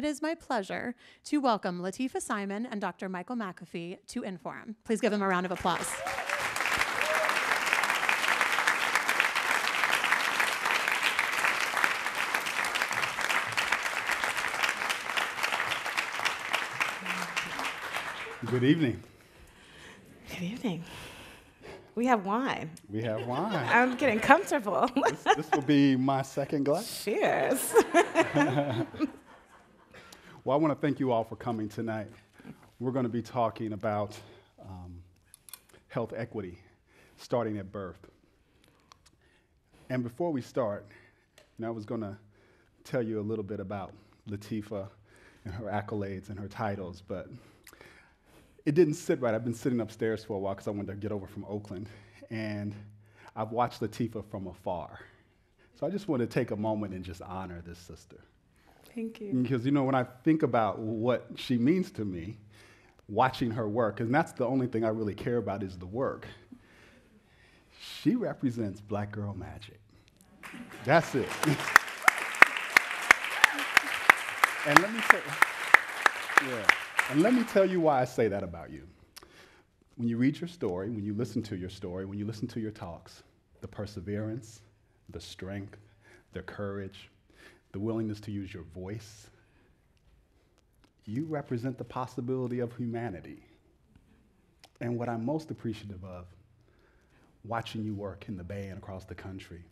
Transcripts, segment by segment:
is my pleasure to welcome Latifah Simon and Dr. Michael McAfee to Inforum. Please give them a round of applause. Good evening. Good evening. We have wine. We have wine. I'm getting comfortable. This will be my second glass. Cheers. Well, I want to thank you all for coming tonight. We're going to be talking about health equity, starting at birth. And before we start, I was going to tell you a little bit about Latifah and her accolades and her titles, but it didn't sit right. I've been sitting upstairs for a while because I wanted to get over from Oakland, and I've watched Latifah from afar. So I just want to take a moment and just honor this sister. Thank you. Because, when I think about what she means to me, watching her work, and that's the only thing I really care about is the work, she represents Black girl magic. That's it. And let me tell you why I say that about you. When you read your story, when you listen to your story, when you listen to your talks, the perseverance, the strength, the courage, the willingness to use your voice, you represent the possibility of humanity. And what I'm most appreciative of, watching you work in the Bay and across the country,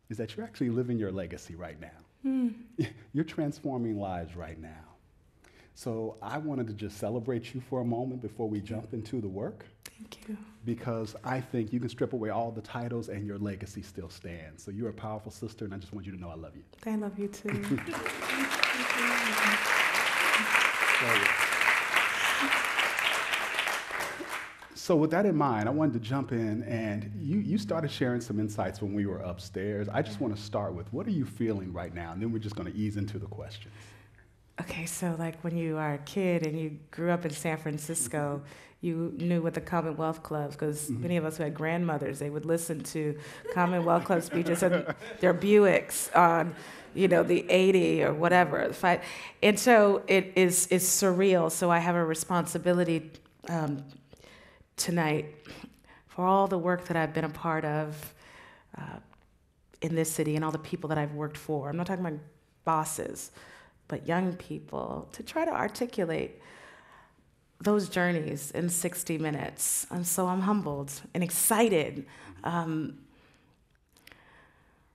is that you're actually living your legacy right now. You're transforming lives right now. So I wanted to just celebrate you for a moment before we jump into the work. Thank you. Because I think you can strip away all the titles and your legacy still stands. So you're a powerful sister, and I just want you to know I love you. I love you too. So with that in mind, I wanted to jump in, and you started sharing some insights when we were upstairs. I just want to start with, what are you feeling right now? And then we're just going to ease into the questions. Okay, so like when you are a kid and you grew up in San Francisco, you knew what the Commonwealth Clubs, because many of us who had grandmothers, they would listen to Commonwealth Club speeches and their Buicks on, the 80 or whatever. And so it is surreal. So I have a responsibility tonight for all the work that I've been a part of in this city and all the people that I've worked for. I'm not talking about bosses, but young people, to try to articulate those journeys in 60 minutes. And so I'm humbled and excited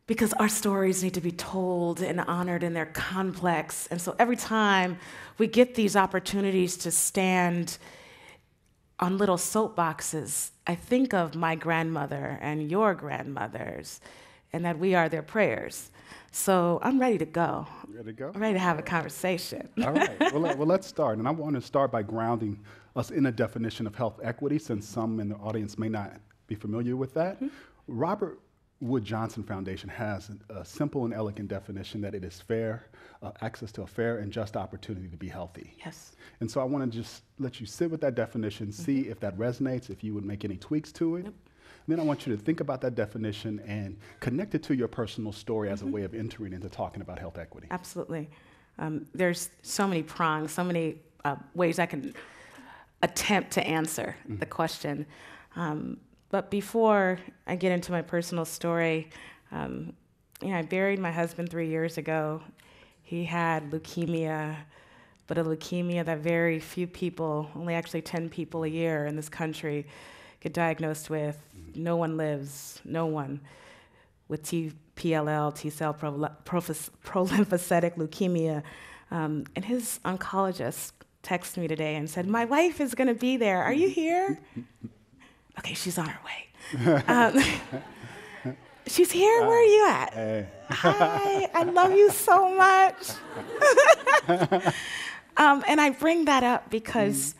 because our stories need to be told and honored, and they're complex. And so every time we get these opportunities to stand on little soapboxes, I think of my grandmother and your grandmothers, and that we are their prayers. So I'm ready to go. Ready to go? I'm ready to have a conversation. All right. Well, let's start. And I want to start by grounding us in a definition of health equity, since some in the audience may not be familiar with that. Robert Wood Johnson Foundation has a simple and elegant definition that it is fair, access to a fair and just opportunity to be healthy. Yes. And so I want to just let you sit with that definition, see if that resonates, if you would make any tweaks to it. Yep. Then I want you to think about that definition and connect it to your personal story as a way of entering into talking about health equity. Absolutely. There's so many prongs, so many ways I can attempt to answer the question. But before I get into my personal story, I buried my husband 3 years ago. He had leukemia, but a leukemia that very few people, only actually 10 people a year in this country, get diagnosed with. No one lives, no one, with TPLL, T-cell prolymphocytic leukemia. And his oncologist texted me today and said, "My wife is going to be there. Are you here?" Okay, she's on her way. She's here? Where are you at? Hey. Hi, I love you so much. And I bring that up because,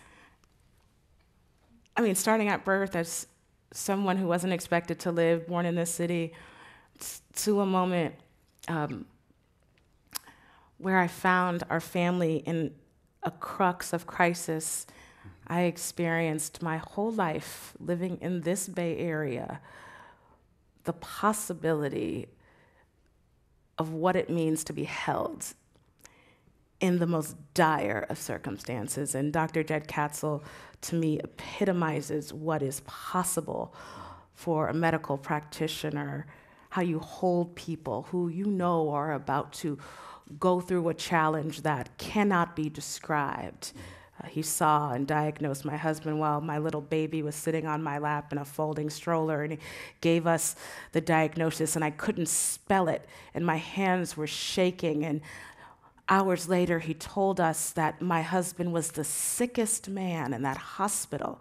starting at birth as someone who wasn't expected to live, born in this city, to a moment where I found our family in a crux of crisis. I experienced my whole life living in this Bay Area the possibility of what it means to be held. in the most dire of circumstances. And Dr. Jed Katzel, to me, epitomizes what is possible for a medical practitioner, how you hold people who you know are about to go through a challenge that cannot be described. He saw and diagnosed my husband while my little baby was sitting on my lap in a folding stroller, and he gave us the diagnosis, and I couldn't spell it, and my hands were shaking. And hours later, he told us that my husband was the sickest man in that hospital,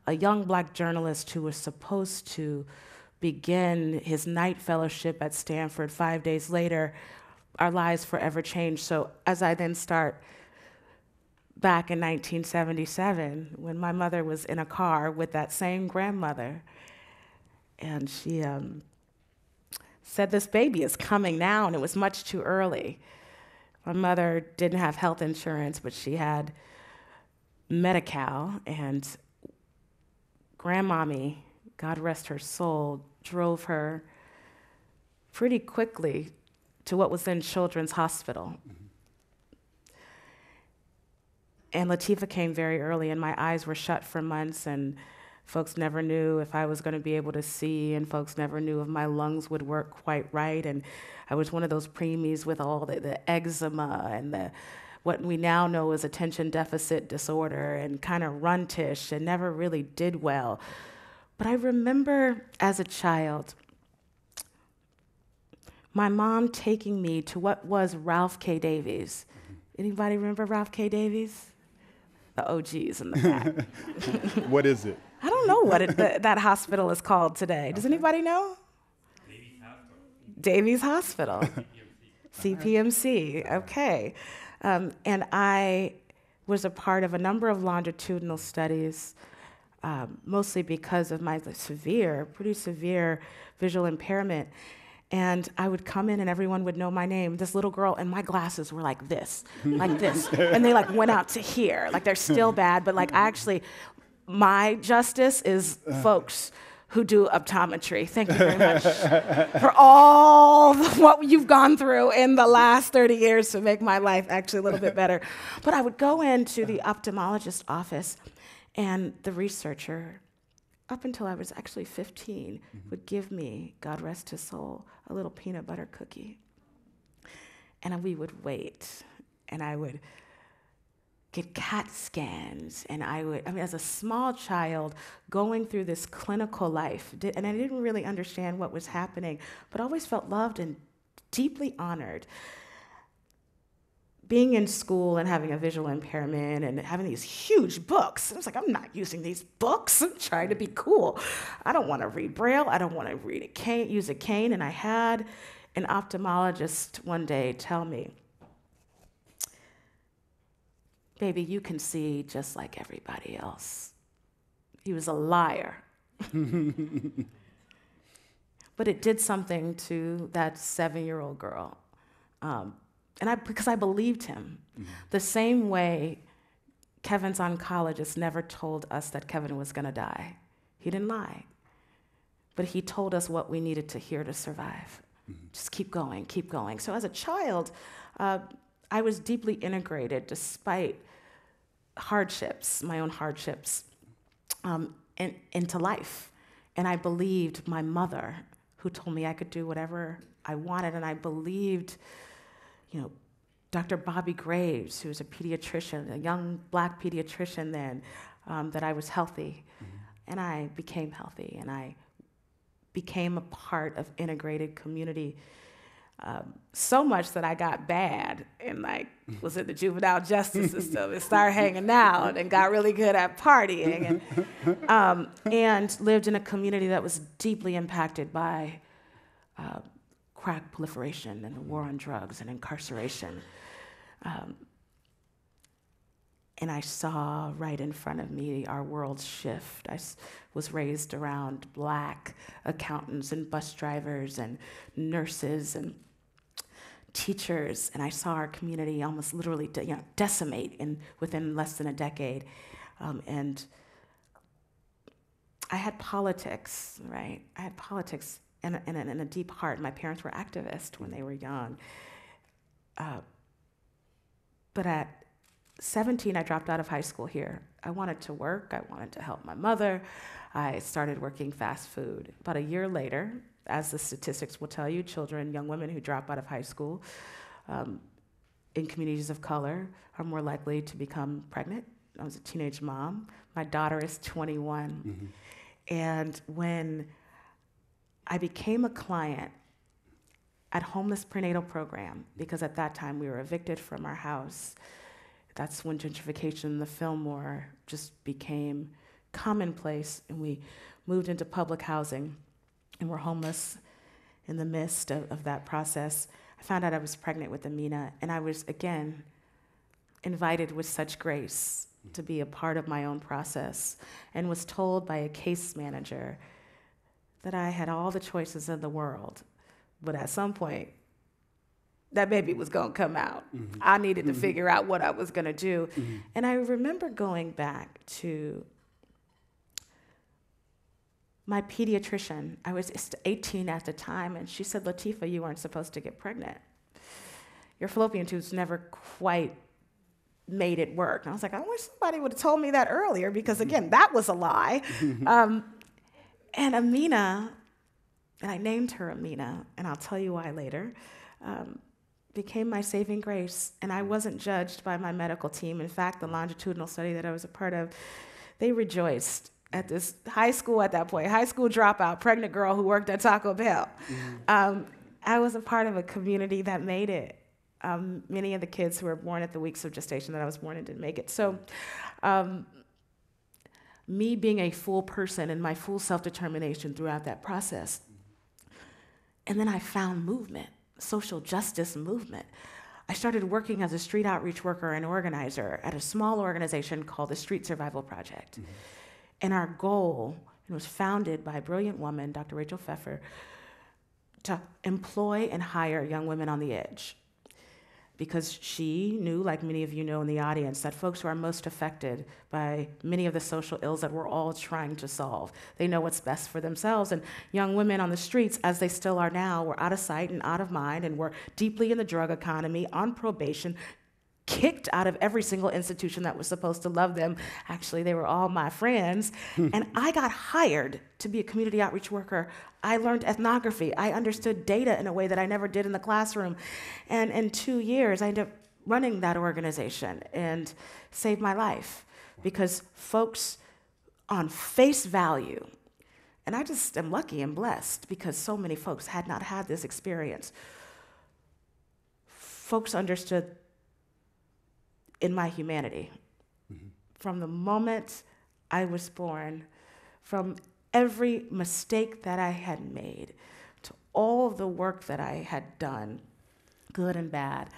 a young Black journalist who was supposed to begin his night fellowship at Stanford 5 days later. Our lives forever changed. So as I then start back in 1977, when my mother was in a car with that same grandmother, and she said, "This baby is coming now," and it was much too early. My mother didn't have health insurance, but she had Medi-Cal, and Grandmommy, God rest her soul, drove her pretty quickly to what was then Children's Hospital. And Latifah came very early, and my eyes were shut for months, and folks never knew if I was going to be able to see, and folks never knew if my lungs would work quite right. And I was one of those preemies with all the eczema and what we now know as attention deficit disorder, and kind of runtish, and never really did well. But I remember as a child, my mom taking me to what was Ralph K. Davies. Anybody remember Ralph K. Davies? The OGs in the back. What is it? I don't know what that hospital is called today. Does anybody know? Davies Hospital. CPMC, okay. And I was a part of a number of longitudinal studies, mostly because of my pretty severe visual impairment. And I would come in and everyone would know my name. This little girl, and my glasses were like this. And they went out to here. They're still bad, but my justice is folks who do optometry. Thank you very much for all what you've gone through in the last 30 years to make my life actually a little bit better. But I would go into the ophthalmologist's office, and the researcher, up until I was actually 15, would give me, God rest his soul, a little peanut butter cookie. And we would wait, and I would get CAT scans, and as a small child, going through this clinical life, and I didn't really understand what was happening, but always felt loved and deeply honored. Being in school and having a visual impairment and having these huge books, I was like, I'm not using these books. I'm trying to be cool. I don't want to read Braille. I don't want to use a cane. And I had an ophthalmologist one day tell me, "Baby, you can see just like everybody else." He was a liar. But it did something to that 7-year-old girl. Because I believed him. The same way Kevin's oncologist never told us that Kevin was going to die. He didn't lie. But he told us what we needed to hear to survive. Just keep going, keep going. So as a child, I was deeply integrated despite hardships, my own hardships, into life. And I believed my mother, who told me I could do whatever I wanted, and I believed Dr. Bobby Graves, who was a pediatrician, a young Black pediatrician then, that I was healthy. And I became healthy, and I became a part of integrated community, so much that I got bad and was in the juvenile justice system and started hanging out and got really good at partying and lived in a community that was deeply impacted by crack proliferation and the war on drugs and incarceration. And I saw right in front of me our world shift. I was raised around Black accountants and bus drivers and nurses and teachers, and I saw our community almost literally decimate within less than a decade. And I had politics, right? I had politics in a deep heart. My parents were activists when they were young. But at 17, I dropped out of high school here. I wanted to work. I wanted to help my mother. I started working fast food. About a year later, as the statistics will tell you, children, young women who drop out of high school in communities of color are more likely to become pregnant. I was a teenage mom. My daughter is 21. And when I became a client at Homeless Prenatal Program, because at that time we were evicted from our house, that's when gentrification in the Fillmore just became commonplace, and we moved into public housing and were homeless in the midst of that process. I found out I was pregnant with Amina, and I was, again, invited with such grace to be a part of my own process, and was told by a case manager that I had all the choices in the world, but at some point, that baby was gonna come out. I needed to figure out what I was gonna do. And I remember going back to my pediatrician. I was 18 at the time, and she said, Latifah, you weren't supposed to get pregnant. Your fallopian tubes never quite made it work. And I was like, I wish somebody would have told me that earlier, because again, that was a lie. And Amina, and I named her Amina, and I'll tell you why later, became my saving grace. And I wasn't judged by my medical team. In fact, the longitudinal study that I was a part of, they rejoiced at this high school at that point, high school dropout, pregnant girl who worked at Taco Bell. I was a part of a community that made it. Many of the kids who were born at the weeks of gestation that I was born in didn't make it. So me being a full person and my full self-determination throughout that process. And then I found movement, social justice movement. I started working as a street outreach worker and organizer at a small organization called the Street Survival Project. And our goal, it was founded by a brilliant woman, Dr. Rachel Pfeffer, to employ and hire young women on the edge. Because she knew, like many of you know in the audience, that folks who are most affected by many of the social ills that we're all trying to solve, they know what's best for themselves. And young women on the streets, as they still are now, were out of sight and out of mind, and were deeply in the drug economy, on probation, kicked out of every single institution that was supposed to love them. Actually, they were all my friends. And I got hired to be a community outreach worker. I learned ethnography. I understood data in a way that I never did in the classroom. And in 2 years, I ended up running that organization and saved my life. Because folks on face value, and I just am lucky and blessed because so many folks had not had this experience. Folks understood in my humanity. From the moment I was born, from every mistake that I had made, to all the work that I had done, good and bad.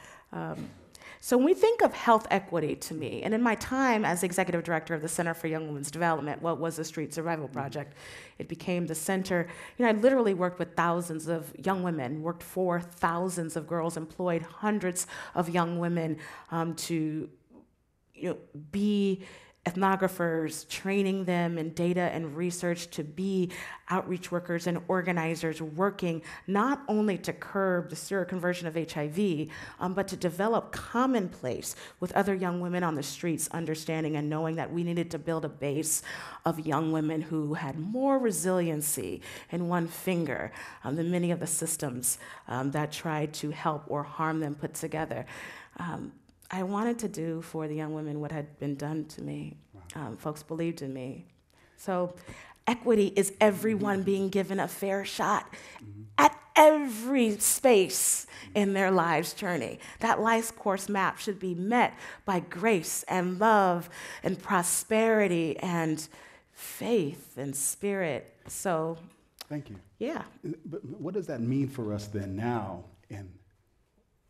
So when we think of health equity to me, and in my time as executive director of the Center for Young Women's Development, what was the Street Survival Project, it became the center. I literally worked with thousands of young women, worked for thousands of girls, employed hundreds of young women to be ethnographers, training them in data and research to be outreach workers and organizers, working not only to curb the seroconversion of HIV, but to develop commonplace with other young women on the streets, understanding and knowing that we needed to build a base of young women who had more resiliency in one finger than many of the systems that tried to help or harm them put together. I wanted to do for the young women what had been done to me. Folks believed in me. So equity is everyone being given a fair shot at every space in their life's journey. That life's course map should be met by grace and love and prosperity and faith and spirit. So, thank you. Yeah. But what does that mean for us then now in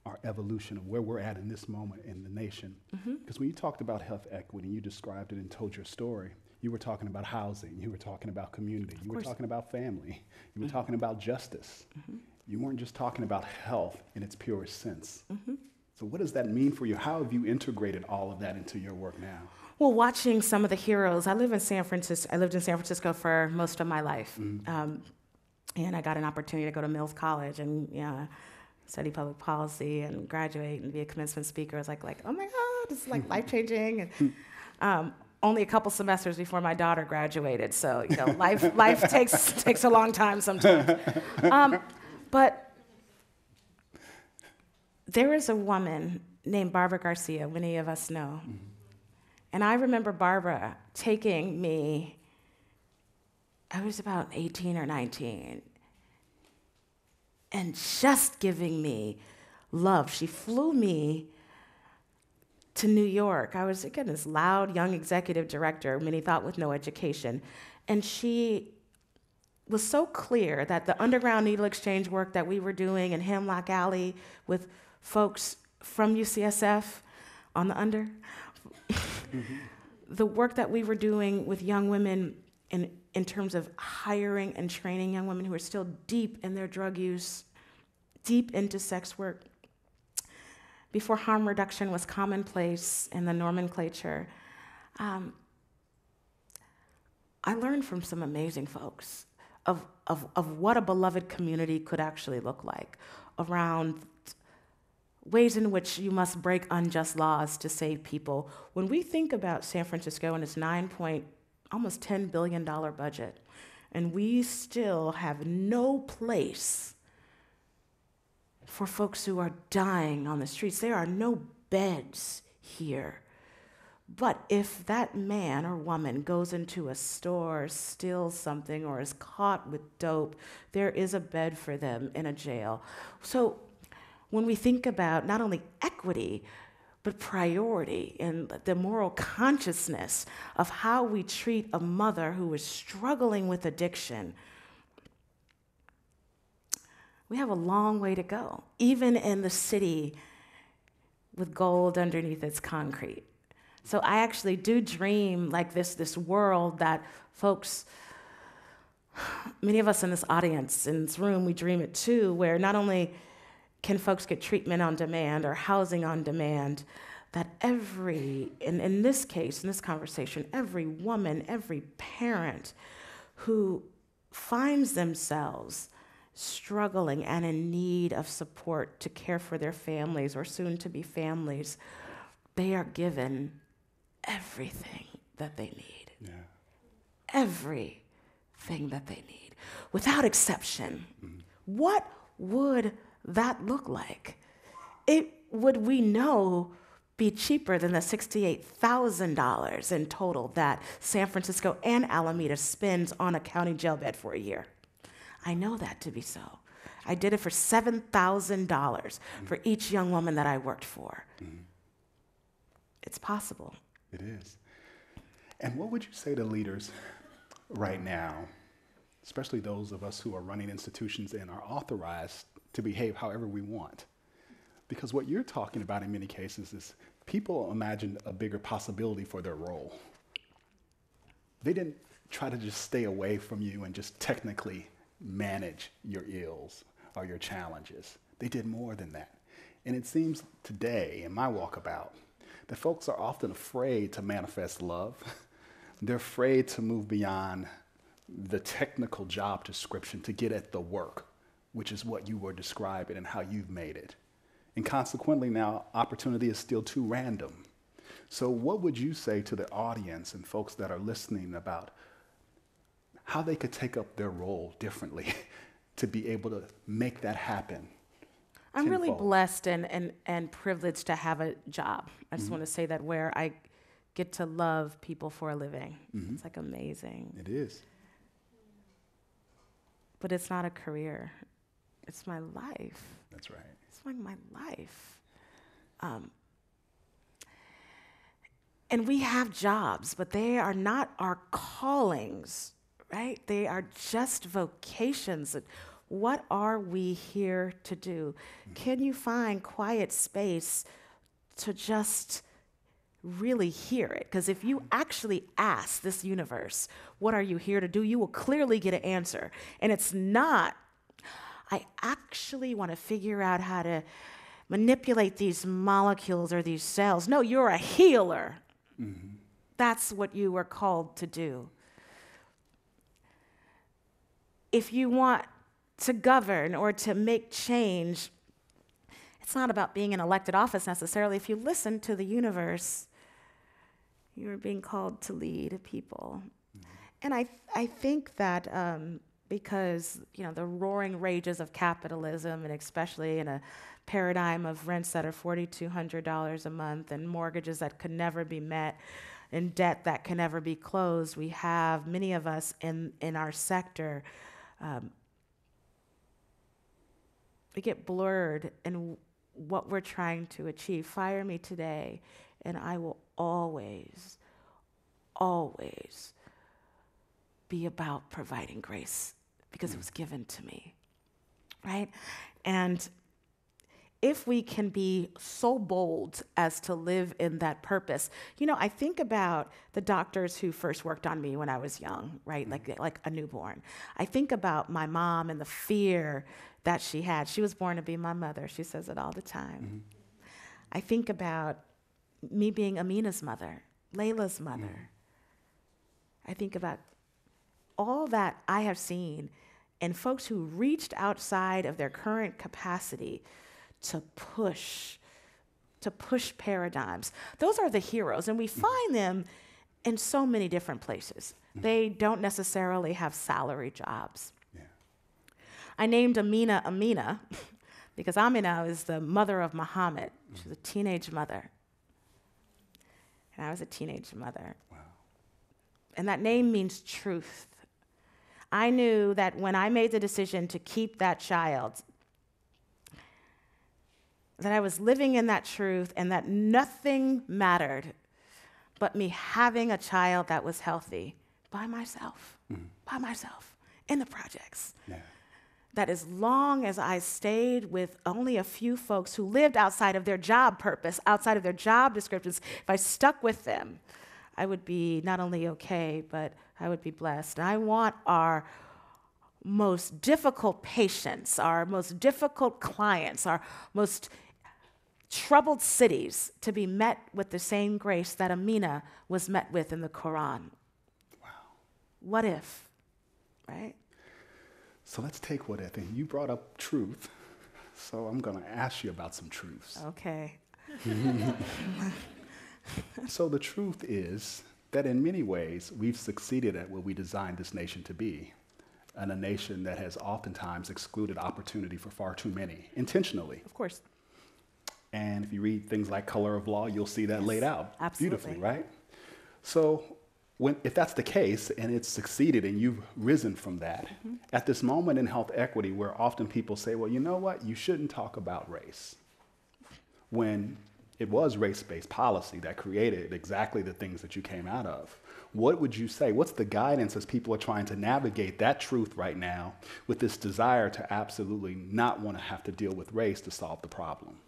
our evolution of where we're at in this moment in the nation? Because when you talked about health equity, you described it and told your story, you were talking about housing, you were talking about community, you were talking about family, you were talking about justice. You weren't just talking about health in its purest sense. So what does that mean for you? How have you integrated all of that into your work now? Well, watching some of the heroes, I lived in San Francisco for most of my life. And I got an opportunity to go to Mills College, and study public policy and graduate and be a commencement speaker. I was like, oh my God, this is like life-changing. And only a couple semesters before my daughter graduated, so life takes a long time sometimes. But there is a woman named Barbara Garcia, many of us know. Mm-hmm. And I remember Barbara taking me, I was about 18 or 19, and just giving me love. She flew me to New York. I was, again, this loud, young executive director, many thought with no education. And she was so clear that the underground needle exchange work that we were doing in Hemlock Alley with folks from UCSF on the under, the work that we were doing with young women in terms of hiring and training young women who are still deep in their drug use, deep into sex work, before harm reduction was commonplace in the nomenclature, I learned from some amazing folks of what a beloved community could actually look like, around ways in which you must break unjust laws to save people. When we think about San Francisco and its almost $10 billion budget, and we still have no place for folks who are dying on the streets. There are no beds here. But if that man or woman goes into a store, steals something, or is caught with dope, there is a bed for them in a jail. So when we think about not only equity, but priority and the moral consciousness of how we treat a mother who is struggling with addiction, we have a long way to go, even in the city with gold underneath its concrete. So I actually do dream like this world that folks, many of us in this audience, in this room, we dream it too, where not only can folks get treatment on demand or housing on demand, that in this case, in this conversation, every woman, every parent who finds themselves struggling and in need of support to care for their families or soon-to-be families, they are given everything that they need. Yeah. Everything that they need, without exception. Mm-hmm. What would that look like? It would, we know, be cheaper than the $68,000 in total that San Francisco and Alameda spends on a county jail bed for a year. I know that to be so. I did it for $7,000 for each young woman that I worked for. Mm-hmm. It's possible. It is. And what would you say to leaders right now, especially those of us who are running institutions and are authorized to behave however we want? Because what you're talking about in many cases is people imagined a bigger possibility for their role. They didn't try to just stay away from you and just technically manage your ills or your challenges. They did more than that. And it seems today, in my walkabout, that folks are often afraid to manifest love. They're afraid to move beyond the technical job description to get at the work, which is what you were describing and how you've made it. And consequently now, opportunity is still too random. So what would you say to the audience and folks that are listening about how they could take up their role differently to be able to make that happen? I'm really blessed and privileged to have a job. I just want to say that, where I get to love people for a living. It's like amazing. It is. But it's not a career. It's my life. That's right. It's like my life. And we have jobs, but they are not our callings, right? They are just vocations. What are we here to do? Can you find quiet space to just really hear it? Because if you actually ask this universe, what are you here to do? You will clearly get an answer. And it's not, I actually want to figure out how to manipulate these molecules or these cells. No, you're a healer. Mm-hmm. That's what you were called to do. If you want to govern or to make change, It's not about being in elected office necessarily. If you listen to the universe, you're being called to lead people. And I think that because, the roaring rages of capitalism, and especially in a paradigm of rents that are $4,200 a month and mortgages that could never be met and debt that can never be closed, we have many of us in our sector, we get blurred in what we're trying to achieve. Fire me today, and I will always, always be about providing grace because it was given to me, right? And if we can be so bold as to live in that purpose, I think about the doctors who first worked on me when I was young, right? Like a newborn. I think about my mom and the fear that she had. She was born to be my mother. She says it all the time. I think about me being Amina's mother, Layla's mother. I think about all that I have seen and folks who reached outside of their current capacity to push paradigms. Those are the heroes, and we find them in so many different places. They don't necessarily have salary jobs. Yeah. I named Amina Amina because Amina is the mother of Muhammad. She was a teenage mother. And I was a teenage mother. Wow. And that name means truth. I knew that when I made the decision to keep that child, that I was living in that truth and that nothing mattered but me having a child that was healthy by myself, in the projects. Yeah. That as long as I stayed with only a few folks who lived outside of their job purpose, outside of their job descriptions, if I stuck with them, I would be not only okay, but I would be blessed. And I want our most difficult patients, our most difficult clients, our most troubled cities to be met with the same grace that Amina was met with in the Quran. Wow. What if, right? So let's take what if. And you brought up truth, so I'm going to ask you about some truths. Okay. So the truth is that in many ways, we've succeeded at what we designed this nation to be, and a nation that has oftentimes excluded opportunity for far too many, intentionally. Of course. And if you read things like Color of Law, you'll see that laid out beautifully, right? So if that's the case, and it's succeeded, and you've risen from that, at this moment in health equity, where often people say, well, you know what, you shouldn't talk about race, when it was race-based policy that created exactly the things that you came out of. What would you say? What's the guidance as people are trying to navigate that truth right now with this desire to absolutely not want to have to deal with race to solve the problem?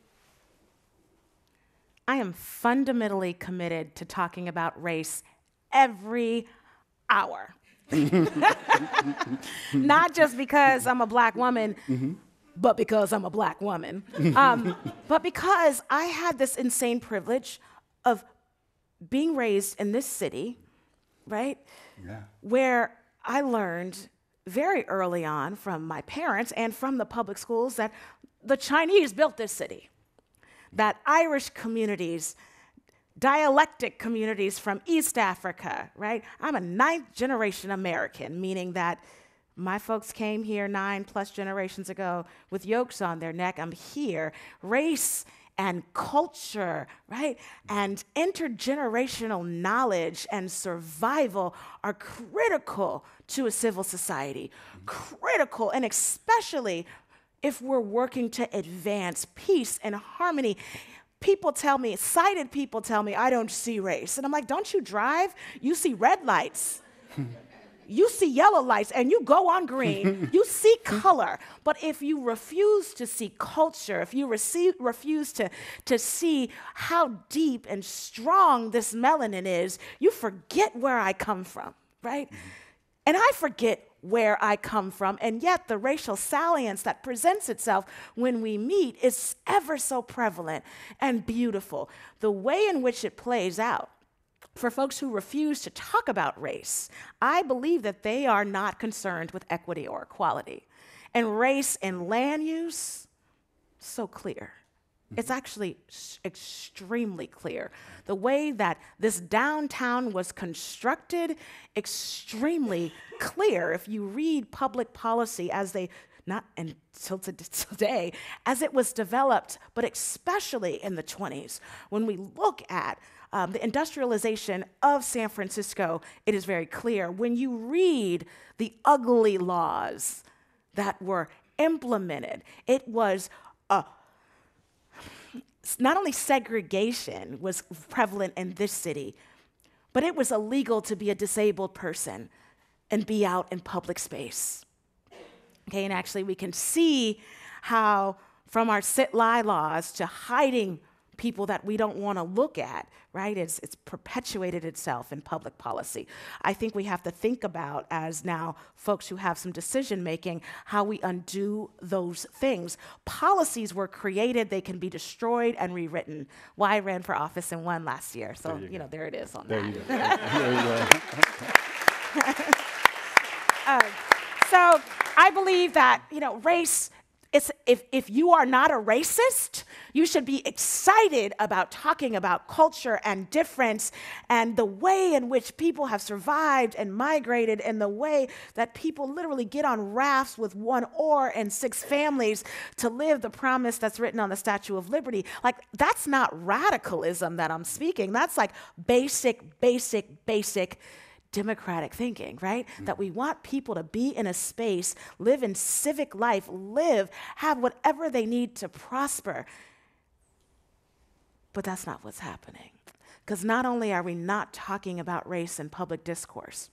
I am fundamentally committed to talking about race every hour. Not just because I'm a Black woman, but because I'm a Black woman. But because I had this insane privilege of being raised in this city, right? Yeah. Where I learned very early on from my parents and from the public schools that the Chinese built this city, that Irish communities, dialectic communities from East Africa, right? I'm a 9th generation American, meaning that my folks came here 9+ generations ago with yokes on their neck. I'm here. Race and culture, right? And intergenerational knowledge and survival are critical to a civil society. Critical, and especially if we're working to advance peace and harmony. People tell me, sighted people tell me, I don't see race. And I'm like, don't you drive? You see red lights. You see yellow lights, and you go on green. You see color. But if you refuse to see culture, if you refuse to see how deep and strong this melanin is, you forget where I come from, right? And I forget where I come from, and yet the racial salience that presents itself when we meet is ever so prevalent and beautiful. The way in which it plays out for folks who refuse to talk about race, I believe that they are not concerned with equity or equality. And race and land use, so clear. It's actually extremely clear. The way that this downtown was constructed, extremely clear. If you read public policy as they, not until today, as it was developed, but especially in the 20s, when we look at the industrialization of San Francisco, it is very clear. When you read the ugly laws that were implemented, it was not only segregation was prevalent in this city, but it was illegal to be a disabled person and be out in public space. Okay, and actually we can see how from our sit-lie laws to hiding people that we don't want to look at, right? It's perpetuated itself in public policy. I think we have to think about, as now folks who have some decision making, how we undo those things. Policies were created, they can be destroyed and rewritten. Why I ran for office and won last year. So, there it is on there that. You go. There you go. So I believe that, race, if you are not a racist, you should be excited about talking about culture and difference and the way in which people have survived and migrated and the way that people literally get on rafts with 1 oar and 6 families to live the promise that's written on the Statue of Liberty. Like, that's not radicalism that I'm speaking. That's like basic democratic thinking, right? That we want people to be in a space, live in civic life, have whatever they need to prosper. But that's not what's happening. Because not only are we not talking about race in public discourse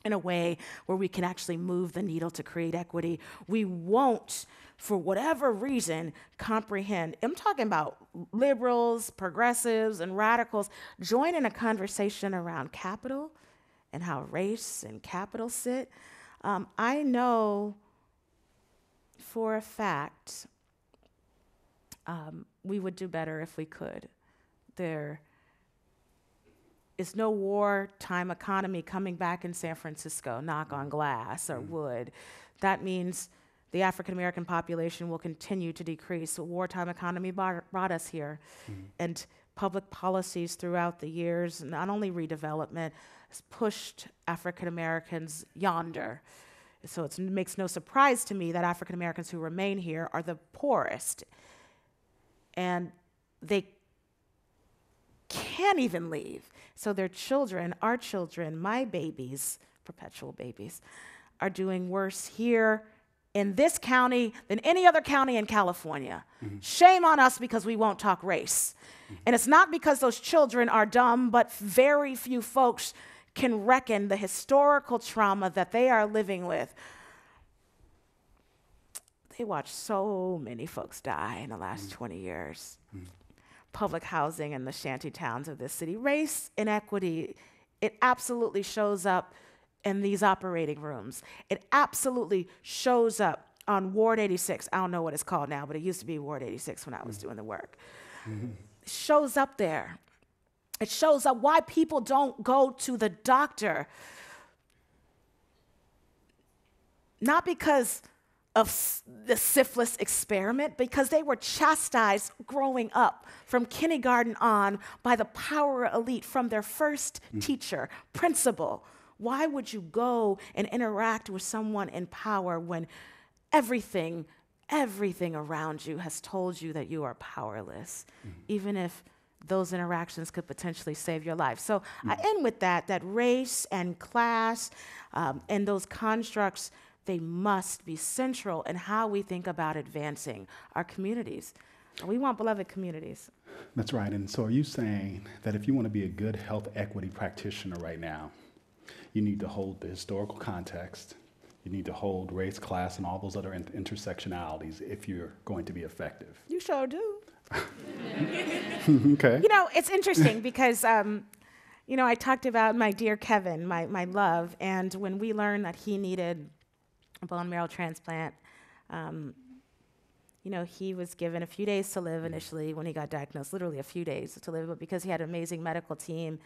in a way where we can actually move the needle to create equity, we won't, for whatever reason, comprehend. I'm talking about liberals, progressives, and radicals join in a conversation around capital and how race and capital sit. I know for a fact we would do better if we could. There is no wartime economy coming back in San Francisco, knock on glass or wood. That means the African American population will continue to decrease. The wartime economy brought us here. And public policies throughout the years, not only redevelopment, has pushed African Americans yonder. So it makes no surprise to me that African Americans who remain here are the poorest. And they can't even leave. So their children, our children, my babies, perpetual babies, are doing worse here in this county than any other county in California. Shame on us because we won't talk race. And it's not because those children are dumb, but very few folks can reckon the historical trauma that they are living with. They watched so many folks die in the last 20 years. Public housing in the shanty towns of this city. Race inequity, it absolutely shows up in these operating rooms. It absolutely shows up on Ward 86. I don't know what it's called now, but it used to be Ward 86 when I was doing the work. It shows up there. It shows up why people don't go to the doctor. Not because of the syphilis experiment, because they were chastised growing up from kindergarten on by the power elite from their first teacher, principal. Why would you go and interact with someone in power when everything around you has told you that you are powerless, even if those interactions could potentially save your life? So I end with that race and class and those constructs, they must be central in how we think about advancing our communities. We want beloved communities. That's right. And so are you saying that if you want to be a good health equity practitioner right now, you need to hold the historical context, you need to hold race, class, and all those other intersectionalities if you're going to be effective? You sure do. Okay. It's interesting because, I talked about my dear Kevin, my love, and when we learned that he needed a bone marrow transplant, he was given a few days to live initially when he got diagnosed, literally a few days to live, but because he had an amazing medical team,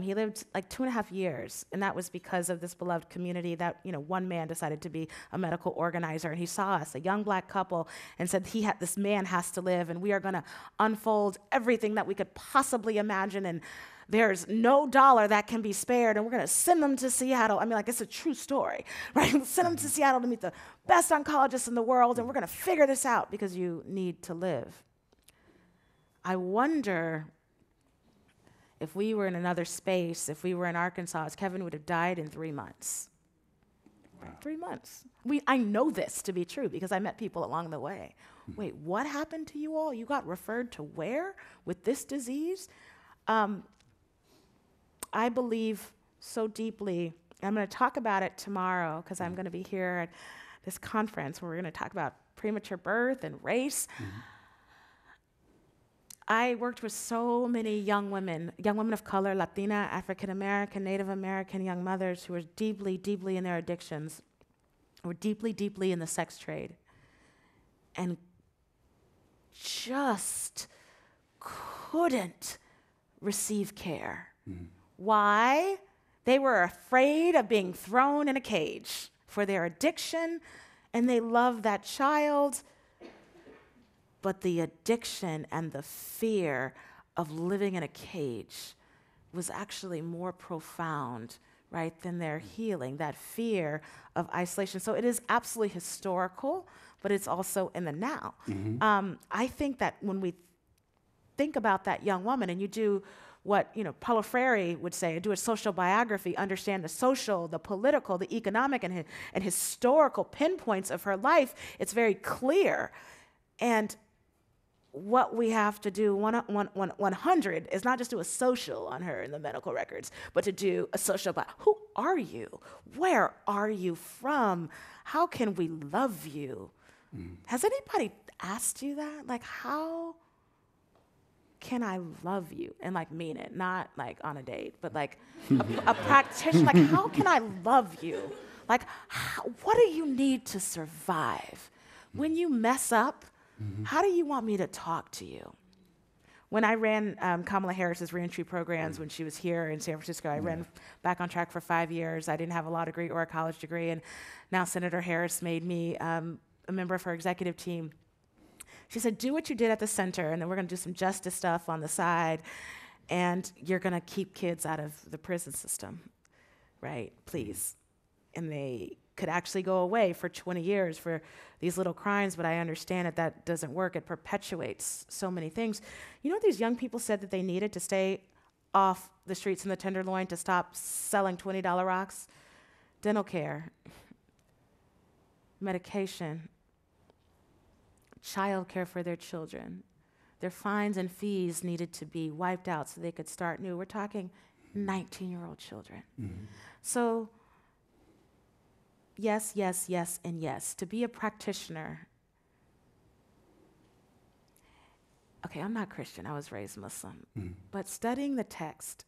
He lived like 2.5 years, and that was because of this beloved community that, one man decided to be a medical organizer, and he saw us, a young black couple, and said, this man has to live, and we are going to unfold everything that we could possibly imagine, and there's no dollar that can be spared, and we're going to send them to Seattle. I mean, like, it's a true story, right? We'll send them to Seattle to meet the best oncologists in the world, and we're going to figure this out because you need to live. I wonder if we were in another space, if we were in Arkansas, Kevin would have died in 3 months. Wow. 3 months. I know this to be true because I met people along the way. Wait, what happened to you all? You got referred to where with this disease? I believe so deeply. I'm going to talk about it tomorrow because I'm going to be here at this conference where we're going to talk about premature birth and race. Mm-hmm. I worked with so many young women of color, Latina, African American, Native American young mothers who were deeply, deeply in their addictions, were deeply, deeply in the sex trade, and just couldn't receive care. Mm-hmm. Why? They were afraid of being thrown in a cage for their addiction, and they loved that child. But the addiction and the fear of living in a cage was actually more profound, right, than their healing, that fear of isolation. So it is absolutely historical, but it's also in the now. Mm-hmm. I think that when we think about that young woman, and you do what Paulo Freire would say, do a social biography, understand the social, the political, the economic, and historical pinpoints of her life, it's very clear. And what we have to do, 100, is not just do a social on her in the medical records, but to do a social about who are you? Where are you from? How can we love you? Mm. Has anybody asked you that? Like, how can I love you? And like mean it, not like on a date, but like a practitioner, like how can I love you? Like, what do you need to survive? When you mess up, mm-hmm. How do you want me to talk to you? When I ran Kamala Harris's reentry programs when she was here in San Francisco, I ran Back on Track for 5 years. I didn't have a law degree or a college degree, and now Senator Harris made me a member of her executive team. She said, do what you did at the center, and then we're going to do some justice stuff on the side, and you're going to keep kids out of the prison system, right? Please. And they could actually go away for 20 years for these little crimes, but I understand that doesn't work. It perpetuates so many things. You know what these young people said that they needed to stay off the streets in the Tenderloin to stop selling $20 rocks? Dental care, medication, child care for their children. Their fines and fees needed to be wiped out so they could start new. We're talking 19-year-old children. Mm-hmm. So yes, yes, yes, and yes. To be a practitioner. Okay, I'm not Christian. I was raised Muslim. Mm-hmm. But studying the text,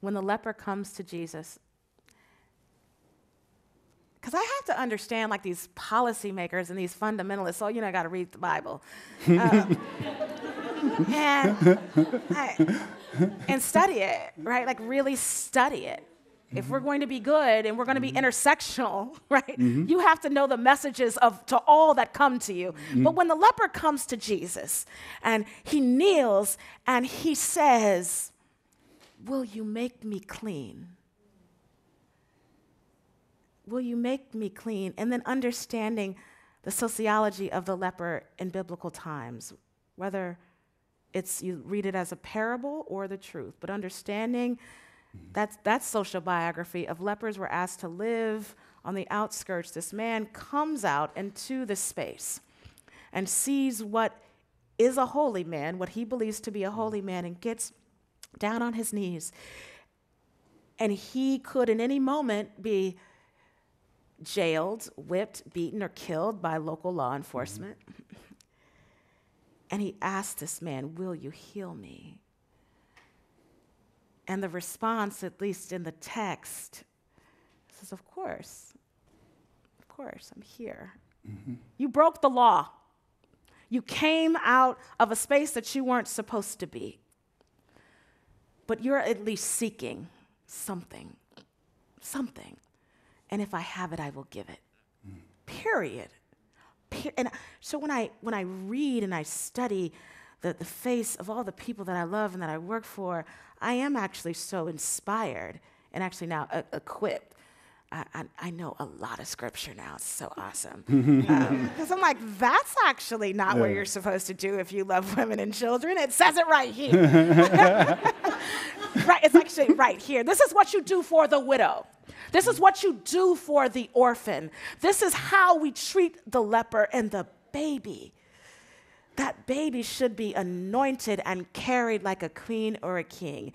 when the leper comes to Jesus, because I have to understand like these policymakers and these fundamentalists, so I got to read the Bible. And study it, right? Like really study it. If we're going to be good and we're going to be intersectional, right, mm-hmm. you have to know the messages to all that come to you. Mm-hmm. But when the leper comes to Jesus and he kneels and he says, will you make me clean? Will you make me clean? And then understanding the sociology of the leper in biblical times, whether it's you read it as a parable or the truth, but understanding that's social biography of lepers were asked to live on the outskirts. This man comes out into this space and sees what is a holy man, what he believes to be a holy man, and gets down on his knees. And he could, in any moment, be jailed, whipped, beaten, or killed by local law enforcement. Mm-hmm. And he asked this man, will you heal me? And the response, at least in the text, says, of course, I'm here. Mm-hmm. You broke the law. You came out of a space that you weren't supposed to be. but you're at least seeking something. And if I have it, I will give it. Period. And so when I read and I study the face of all the people that I love and that I work for, I am actually so inspired and actually now equipped. I know a lot of scripture now. It's so awesome. Because I'm like, that's actually not what you're supposed to do if you love women and children. It says it right here. Right, it's actually right here. This is what you do for the widow. This is what you do for the orphan. This is how we treat the leper and the baby. That baby should be anointed and carried like a queen or a king.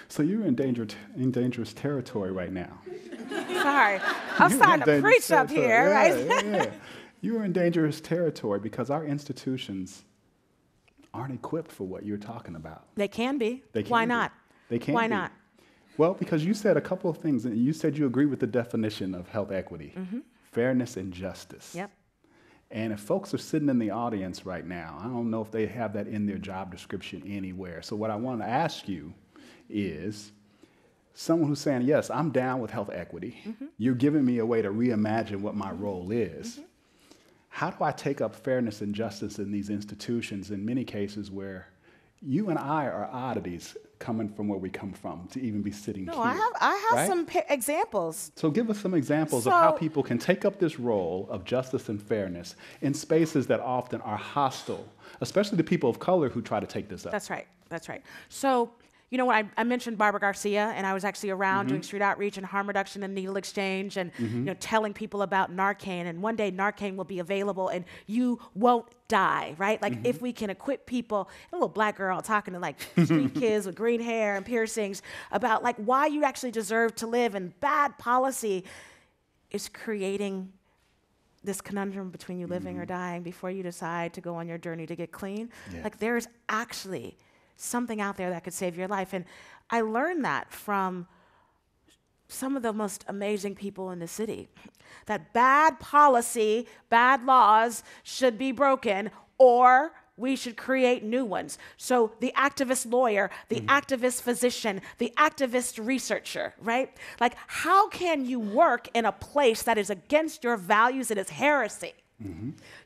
So you're in dangerous territory right now. Sorry, I'm starting to preach up here, right? Yeah. You're in dangerous territory because our institutions aren't equipped for what you're talking about. They can be. They can Why be. not? They can Why be. not? Well, because you said a couple of things. And you said you agree with the definition of health equity, fairness and justice. Yep. And if folks are sitting in the audience right now, I don't know if they have that in their job description anywhere. So what I want to ask you is someone who's saying, yes, I'm down with health equity. You're giving me a way to reimagine what my role is. How do I take up fairness and justice in these institutions in many cases where you and I are oddities coming from where we come from to even be sitting here? No, I have right? some examples. So give us some examples of how people can take up this role of justice and fairness in spaces that often are hostile, especially the people of color who try to take this up. That's right. So, you know, when I mentioned Barbara Garcia, and I was actually around doing street outreach and harm reduction and needle exchange and, you know, telling people about Narcan. And one day Narcan will be available and you won't die, right? Like if we can equip people, a little black girl talking to like street kids with green hair and piercings about like why you actually deserve to live, and bad policy is creating this conundrum between you living or dying before you decide to go on your journey to get clean. Yeah. Like there's actually something out there that could save your life. And I learned that from some of the most amazing people in the city, that bad policy, bad laws should be broken, or we should create new ones. So the activist lawyer, the activist physician, the activist researcher, right? Like, how can you work in a place that is against your values and is heresy?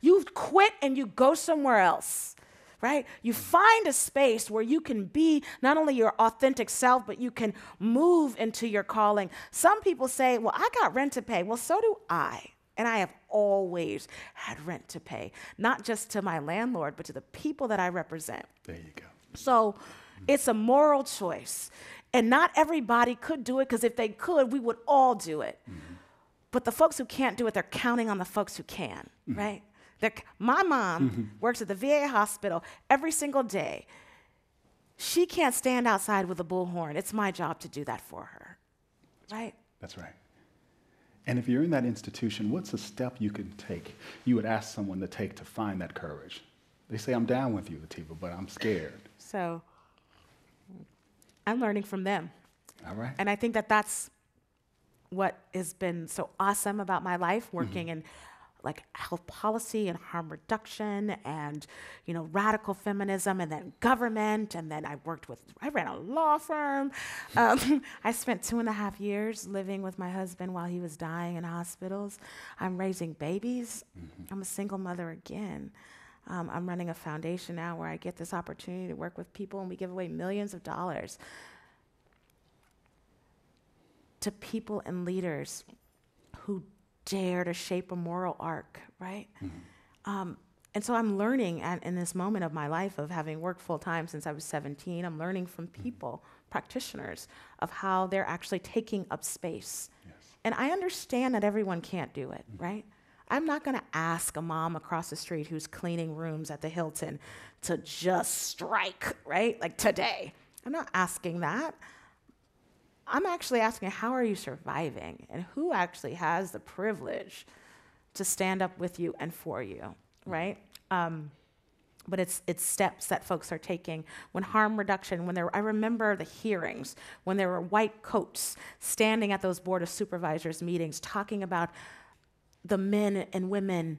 You quit and you go somewhere else. Right? You find a space where you can be not only your authentic self, but you can move into your calling. Some people say, well, I got rent to pay. Well, so do I. And I have always had rent to pay, not just to my landlord, but to the people that I represent. There you go. So it's a moral choice. And not everybody could do it, because if they could, we would all do it. But the folks who can't do it, they're counting on the folks who can, right? My mom works at the VA hospital every single day. She can't stand outside with a bullhorn. It's my job to do that for her, right? That's right. And if you're in that institution, what's a step you can take, you would ask someone to take to find that courage? They say, I'm down with you, Latifah, but I'm scared. So I'm learning from them. All right. And I think that that's what has been so awesome about my life, working in like health policy and harm reduction and, you know, radical feminism, and then government. And then I ran a law firm. I spent 2.5 years living with my husband while he was dying in hospitals. I'm raising babies. I'm a single mother again. I'm running a foundation now where I get this opportunity to work with people, and we give away millions of dollars to people and leaders who dare to shape a moral arc, right? And so I'm learning in this moment of my life of having worked full time since I was 17, I'm learning from people, practitioners, of how they're actually taking up space. Yes. And I understand that everyone can't do it, right? I'm not gonna ask a mom across the street who's cleaning rooms at the Hilton to just strike, right? Like today. I'm not asking that. I'm actually asking, how are you surviving? And who actually has the privilege to stand up with you and for you, right? But it's steps that folks are taking. When harm reduction, I remember the hearings, when there were white coats standing at those board of supervisors meetings talking about the men and women,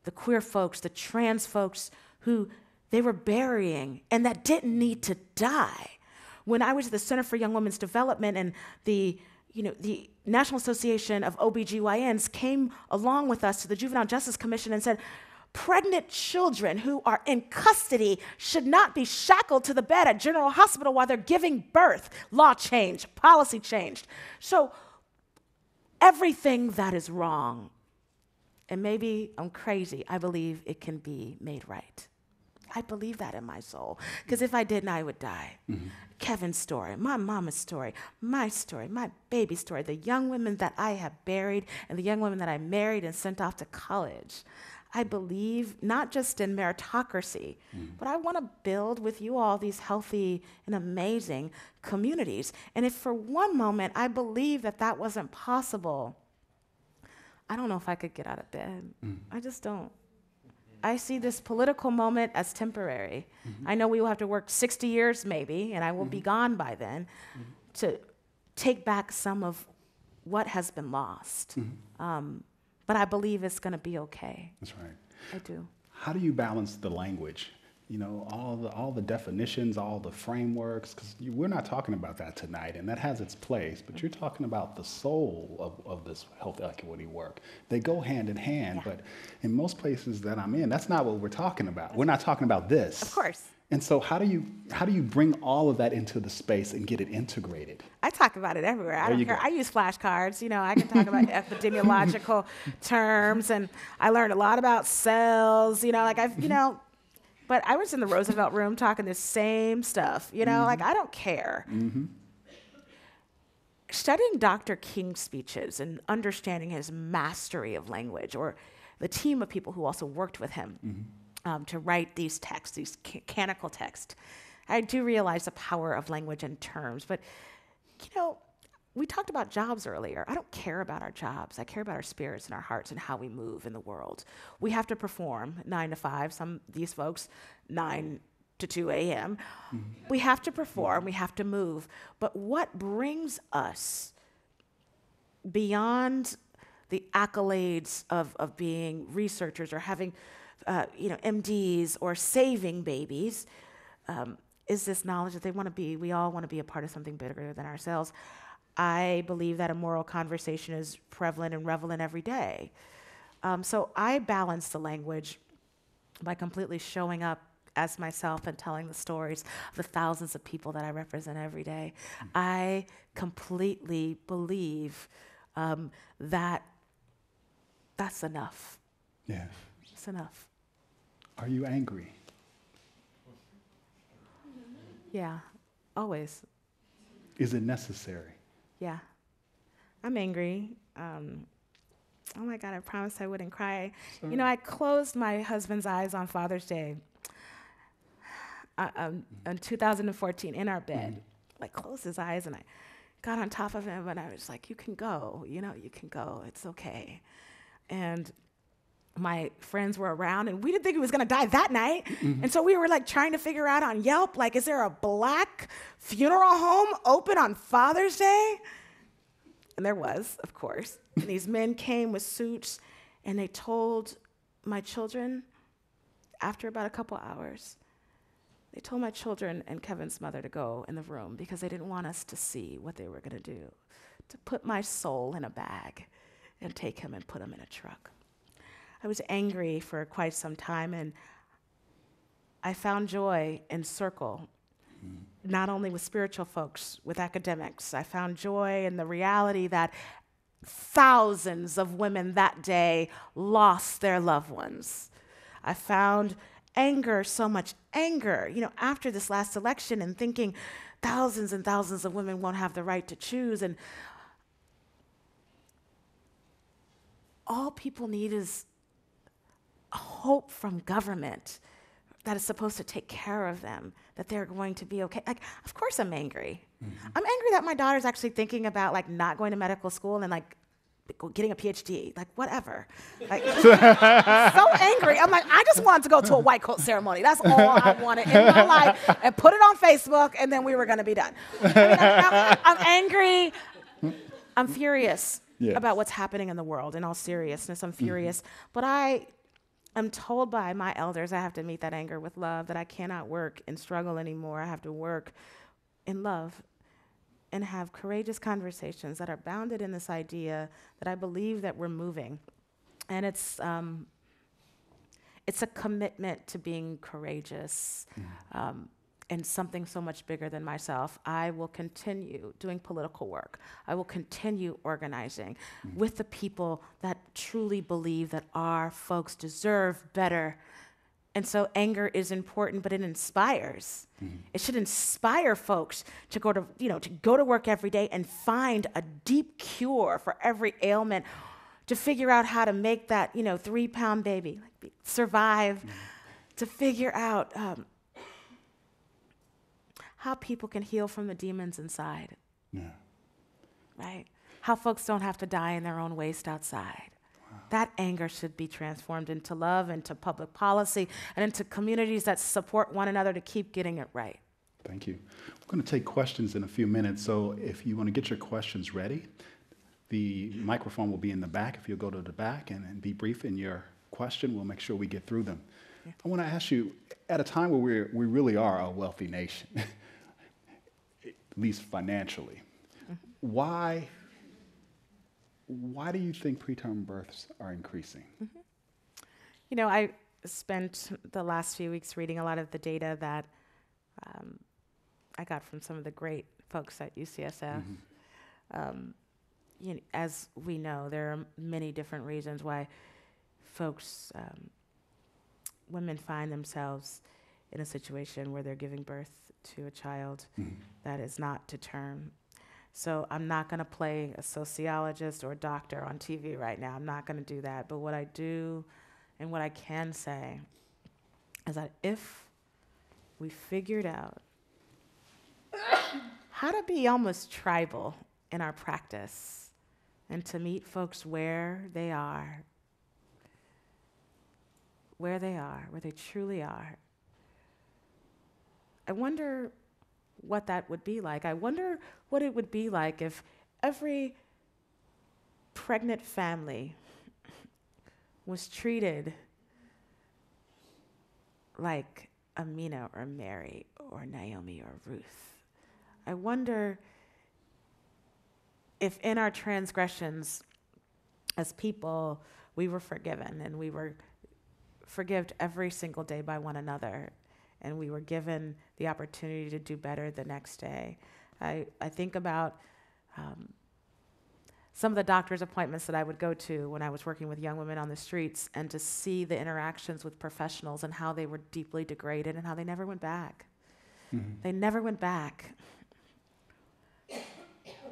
the queer folks, the trans folks who they were burying and that didn't need to die. When I was at the Center for Young Women's Development and the National Association of OBGYNs came along with us to the Juvenile Justice Commission and said, pregnant children who are in custody should not be shackled to the bed at General Hospital while they're giving birth. Law changed, policy changed. So everything that is wrong, and maybe I'm crazy, I believe it can be made right. I believe that in my soul, because if I didn't, I would die. Mm-hmm. Kevin's story, my mama's story, my baby's story, the young women that I have buried and the young women that I married and sent off to college. I believe not just in meritocracy, but I want to build with you all these healthy and amazing communities. And if for one moment I believe that that wasn't possible, I don't know if I could get out of bed. I just don't. I see this political moment as temporary. I know we will have to work 60 years maybe, and I will be gone by then, to take back some of what has been lost. But I believe it's going to be okay. That's right. I do. How do you balance the language? You know, all the definitions, all the frameworks, because we're not talking about that tonight, and that has its place, but you're talking about the soul of this health equity work. They go hand in hand, but in most places that I'm in, that's not what we're talking about. We're not talking about this. Of course. And so how do you bring all of that into the space and get it integrated? I talk about it everywhere. I don't care. I use flashcards. You know, I can talk about epidemiological terms, and I learned a lot about cells. You know, but I was in the Roosevelt room talking the same stuff. You know, like I don't care. Studying Dr. King's speeches and understanding his mastery of language, or the team of people who also worked with him. To write these texts, these canonical texts. I do realize the power of language and terms, but, you know, we talked about jobs earlier. I don't care about our jobs. I care about our spirits and our hearts and how we move in the world. We have to perform 9 to 5, these folks 9 to 2 a.m. We have to perform, we have to move. But what brings us beyond the accolades of being researchers or having MDs or saving babies, is this knowledge that we all want to be a part of something bigger than ourselves. I believe that a moral conversation is prevalent and relevant every day. So I balance the language by completely showing up as myself and telling the stories of the thousands of people that I represent every day. I completely believe that that's enough. Yeah. It's enough. Are you angry? Yeah, always. Is it necessary? Yeah. I'm angry. Oh my God, I promised I wouldn't cry. Sorry. You know, I closed my husband's eyes on Father's Day in 2014 in our bed. Like, closed his eyes, and I got on top of him, and I was like, you can go. You know, you can go. It's okay. And my friends were around, and we didn't think he was going to die that night. And so we were like trying to figure out on Yelp, like, is there a Black funeral home open on Father's Day? And there was, of course. And these men came with suits, and they told my children, after about a couple hours, they told my children and Kevin's mother to go in the room because they didn't want us to see what they were going to do, to put my soul in a bag and take him and put him in a truck. I was angry for quite some time, and I found joy in Circle, not only with spiritual folks, with academics. I found joy in the reality that thousands of women that day lost their loved ones. I found anger, so much anger, you know, after this last election, and thinking thousands and thousands of women won't have the right to choose. And all people need is hope from government that is supposed to take care of them, that they're going to be okay. Like, of course I'm angry. I'm angry that my daughter's actually thinking about, like, not going to medical school and, like, getting a PhD, like, whatever. Like, so angry. I'm like, I just wanted to go to a white coat ceremony. That's all I wanted in my life, and put it on Facebook, and then we were going to be done. I mean, I'm angry. I'm furious about what's happening in the world. In all seriousness, I'm furious. But I I'm told by my elders I have to meet that anger with love, that I cannot work in struggle anymore. I have to work in love and have courageous conversations that are bounded in this idea that I believe that we're moving. And it's a commitment to being courageous and something so much bigger than myself. I will continue doing political work. I will continue organizing with the people that truly believe that our folks deserve better. And so anger is important, but it inspires. It should inspire folks to go to work every day and find a deep cure for every ailment, to figure out how to make that 3-pound baby survive, to figure out how people can heal from the demons inside. Yeah. Right? How folks don't have to die in their own waste outside. Wow. That anger should be transformed into love, into public policy, and into communities that support one another to keep getting it right. Thank you. We're going to take questions in a few minutes, so if you want to get your questions ready, the microphone will be in the back. If you'll go to the back and be brief in your question, we'll make sure we get through them. Yeah. I want to ask you, at a time where we really are a wealthy nation, at least financially, why do you think preterm births are increasing? I spent the last few weeks reading a lot of the data that I got from some of the great folks at UCSF. As we know, there are many different reasons why folks, women find themselves in a situation where they're giving birth to a child that is not to term. So I'm not going to play a sociologist or a doctor on TV right now. I'm not going to do that. But what I do and what I can say is that if we figured out how to be almost tribal in our practice and to meet folks where they are, where they truly are, I wonder what that would be like. I wonder what it would be like if every pregnant family was treated like Amina or Mary or Naomi or Ruth. I wonder if in our transgressions as people, we were forgiven and we were forgived every single day by one another, and we were given the opportunity to do better the next day. I think about some of the doctor's appointments that I would go to when I was working with young women on the streets, and to see the interactions with professionals and how they were deeply degraded and how they never went back. They never went back.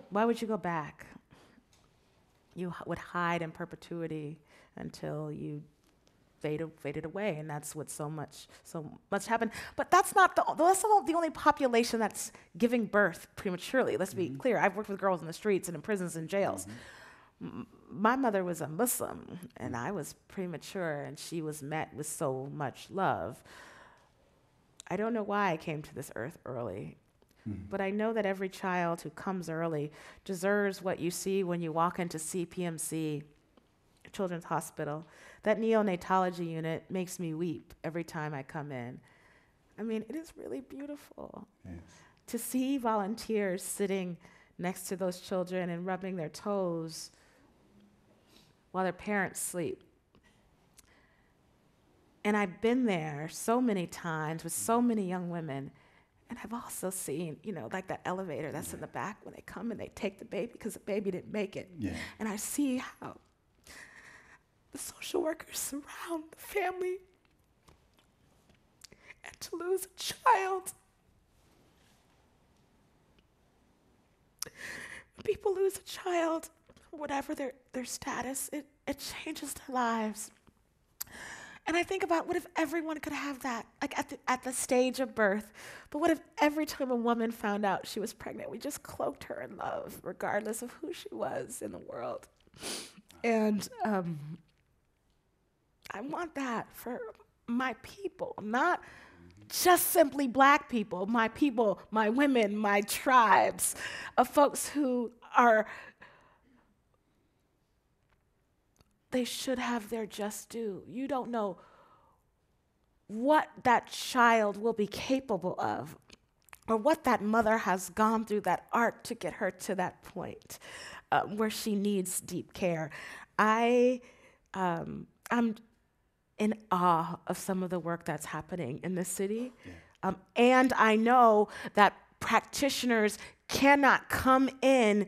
Why would you go back? You would hide in perpetuity until you faded away, and that's what so much happened. But that's not the only population that's giving birth prematurely. Let's be clear. I've worked with girls in the streets and in prisons and jails. My mother was a Muslim, and I was premature, and she was met with so much love. I don't know why I came to this earth early, but I know that every child who comes early deserves what you see when you walk into CPMC, Children's Hospital. That neonatology unit makes me weep every time I come in. I mean, it is really beautiful to see volunteers sitting next to those children and rubbing their toes while their parents sleep. And I've been there so many times with so many young women, and I've also seen, like that elevator that's in the back when they come and they take the baby because the baby didn't make it. And I see how the social workers surround the family, and to lose a child. When people lose a child, whatever their status, it changes their lives. And I think about, what if everyone could have that, like at the stage of birth? But what if every time a woman found out she was pregnant, we just cloaked her in love, regardless of who she was in the world? And I want that for my people, not just simply Black people, my people, my women, my tribes of folks who they should have their just due. You don't know what that child will be capable of, or what that mother has gone through that arc to get her to that point where she needs deep care. I'm in awe of some of the work that's happening in this city. Yeah. And I know that practitioners cannot come in,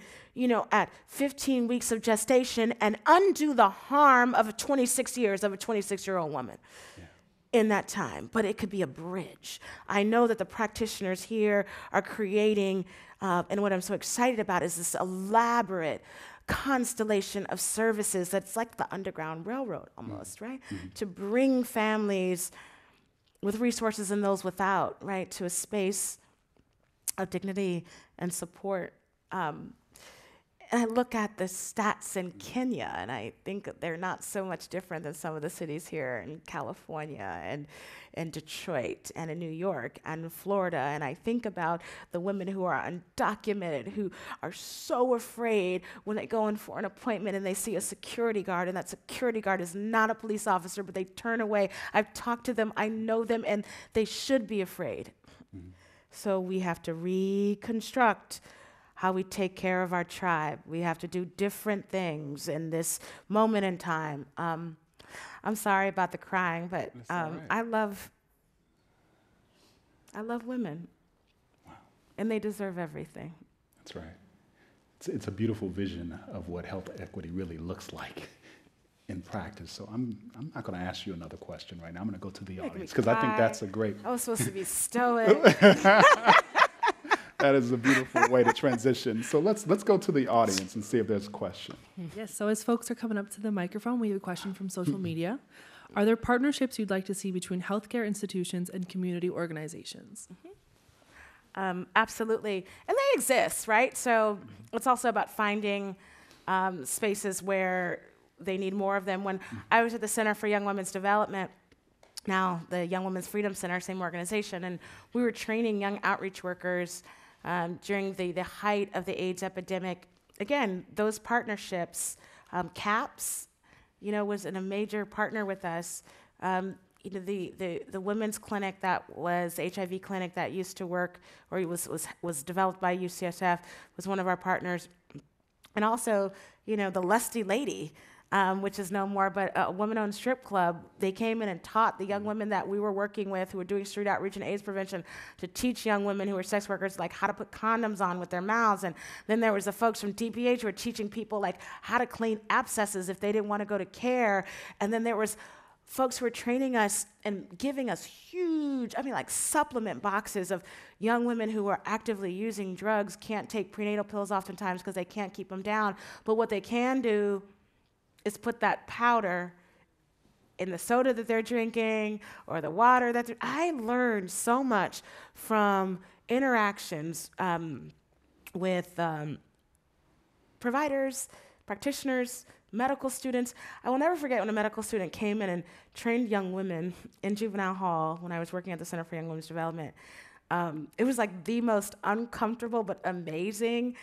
at 15 weeks of gestation and undo the harm of 26 years of a 26-year-old woman. Yeah. In that time, but it could be a bridge. I know that the practitioners here are creating, and what I'm so excited about is this elaborate constellation of services that's like the Underground Railroad almost, right? Mm-hmm. To bring families with resources and those without, right, to a space of dignity and support. And I look at the stats in Kenya, and I think they're not so much different than some of the cities here in California and in Detroit and in New York and in Florida. And I think about the women who are undocumented, who are so afraid when they go in for an appointment and they see a security guard, and that security guard is not a police officer, but they turn away. I've talked to them, I know them, and they should be afraid. Mm-hmm. So we have to reconstruct how we take care of our tribe. We have to do different things in this moment in time. I'm sorry about the crying, but right. I love women. Wow. And they deserve everything. That's right. It's a beautiful vision of what health equity really looks like in practice. So I'm not going to ask you another question right now. I'm going to go to the audience because I think that's a great... I was supposed to be stoic. That is a beautiful way to transition. So let's go to the audience and see if there's a question. Yes, so as folks are coming up to the microphone, we have a question from social media. Are there partnerships you'd like to see between healthcare institutions and community organizations? Mm-hmm. Absolutely. And they exist, right? So it's also about finding spaces where they need more of them. When I was at the Center for Young Women's Development, now the Young Women's Freedom Center, same organization, and we were training young outreach workers during the height of the AIDS epidemic. Again, those partnerships, CAPS, was a major partner with us. The women's clinic that was the HIV clinic that used to work, or was developed by UCSF, was one of our partners. And also, the Lusty Lady, which is no more but a woman-owned strip club. They came in and taught the young women that we were working with who were doing street outreach and AIDS prevention to teach young women who were sex workers like how to put condoms on with their mouths. And then there was the folks from DPH who were teaching people like how to clean abscesses if they didn't want to go to care. And then there was folks who were training us and giving us huge, supplement boxes of young women who are actively using drugs, can't take prenatal pills oftentimes because they can't keep them down. But what they can do is put that powder in the soda that they're drinking or the water that I learned so much from interactions with providers, practitioners, medical students. I will never forget when a medical student came in and trained young women in juvenile hall when I was working at the Center for Young Women's Development. It was like the most uncomfortable but amazing.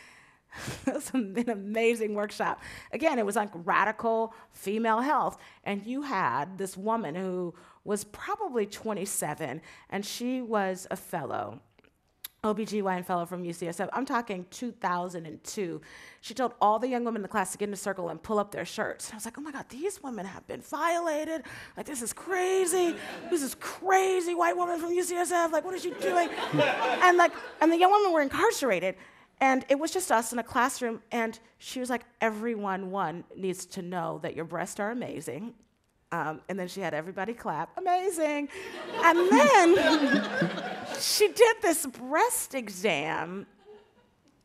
It was an amazing workshop. Again, it was like radical female health. And you had this woman who was probably 27, and she was a fellow, OBGYN fellow from UCSF. I'm talking 2002. She told all the young women in the class to get in a circle and pull up their shirts. And I was like, oh my God, these women have been violated. Like, this is crazy. This is crazy white woman from UCSF. Like, what is she doing? and the young women were incarcerated. And it was just us in a classroom, and she was like, everyone needs to know that your breasts are amazing. And then she had everybody clap, amazing. And then she did this breast exam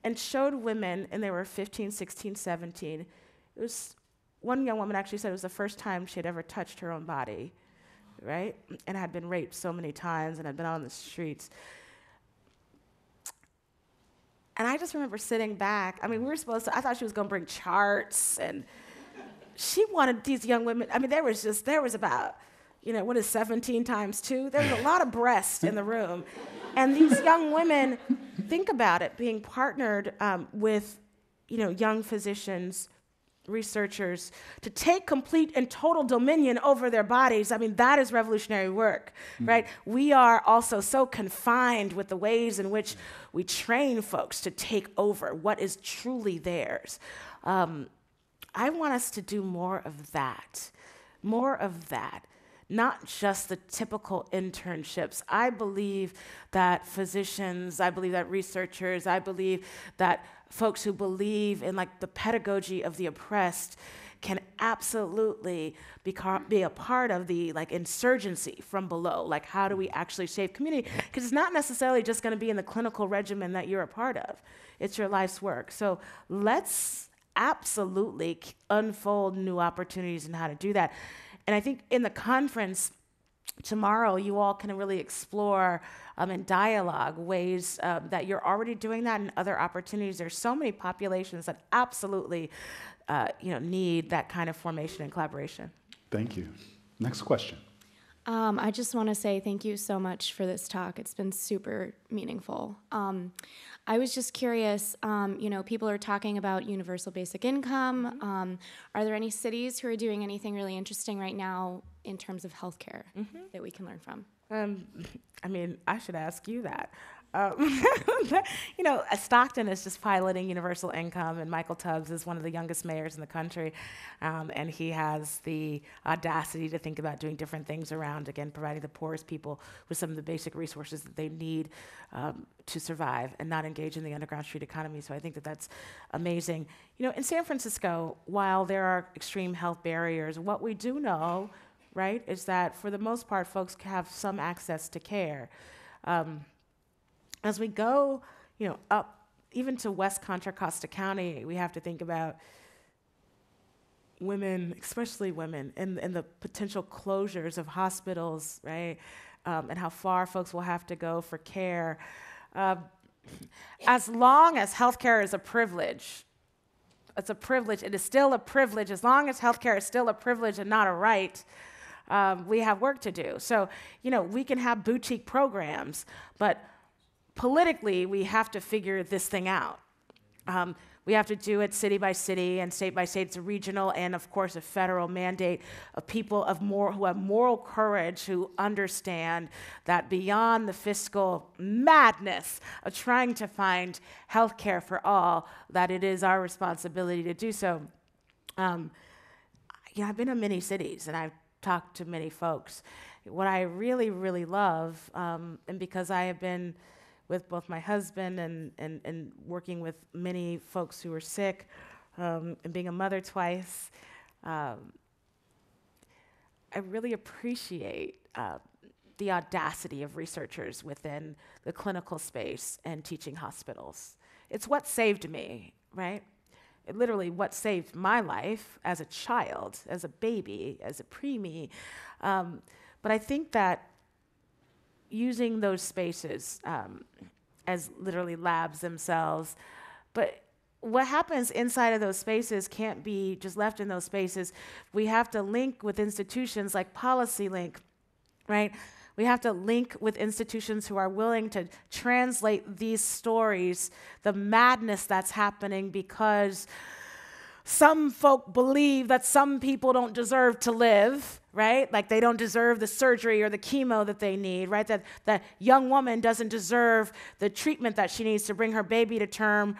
and showed women, and they were 15, 16, 17. It was, one young woman actually said it was the first time she had ever touched her own body, right? And had been raped so many times and had been out on the streets. And I just remember sitting back. I thought she was going to bring charts, and she wanted these young women. There was about, what is 17 times 2? There was a lot of breasts in the room. And these young women, think about it, being partnered with, young physicians researchers to take complete and total dominion over their bodies, I mean, that is revolutionary work, right? We are also so confined with the ways in which we train folks to take over what is truly theirs. I want us to do more of that, not just the typical internships. I believe that physicians, I believe that researchers, I believe that folks who believe in like the pedagogy of the oppressed can absolutely be a part of the like insurgency from below. Like, how do we actually shape community? Because it's not necessarily just going to be in the clinical regimen that you're a part of. It's your life's work. So let's absolutely unfold new opportunities in how to do that. And I think in the conference tomorrow, you all can really explore and dialogue ways that you're already doing that and other opportunities. There's so many populations that absolutely need that kind of formation and collaboration. Thank you. Next question. I just want to say thank you so much for this talk. It's been super meaningful. I was just curious, people are talking about universal basic income. Are there any cities who are doing anything really interesting right now in terms of healthcare that we can learn from? I should ask you that. Stockton is just piloting universal income, and Michael Tubbs is one of the youngest mayors in the country, and he has the audacity to think about doing different things around, again, providing the poorest people with some of the basic resources that they need to survive and not engage in the underground street economy. So I think that that's amazing. In San Francisco, while there are extreme health barriers, what we do know, right, is that for the most part, folks have some access to care. As we go, up even to West Contra Costa County, we have to think about women, especially women, and the potential closures of hospitals, right? And how far folks will have to go for care. As long as healthcare is a privilege, it's a privilege. It is still a privilege. As long as healthcare is still a privilege and not a right, we have work to do. So, we can have boutique programs, but politically, we have to figure this thing out. We have to do it city by city and state by state. It's a regional and, of course, a federal mandate of people who have moral courage, who understand that beyond the fiscal madness of trying to find health care for all, that it is our responsibility to do so. I've been in many cities, and I've talked to many folks. What I really, really love, and because I have been with both my husband and working with many folks who are sick, and being a mother twice, I really appreciate the audacity of researchers within the clinical space and teaching hospitals. It's what saved me, right? It literally what saved my life as a child, as a baby, as a preemie. But I think that using those spaces as literally labs themselves. But what happens inside of those spaces can't be just left in those spaces. We have to link with institutions like PolicyLink, right? We have to link with institutions who are willing to translate these stories, the madness that's happening because some folk believe that some people don't deserve to live, right? Like they don't deserve the surgery or the chemo that they need, right? That that young woman doesn't deserve the treatment that she needs to bring her baby to term.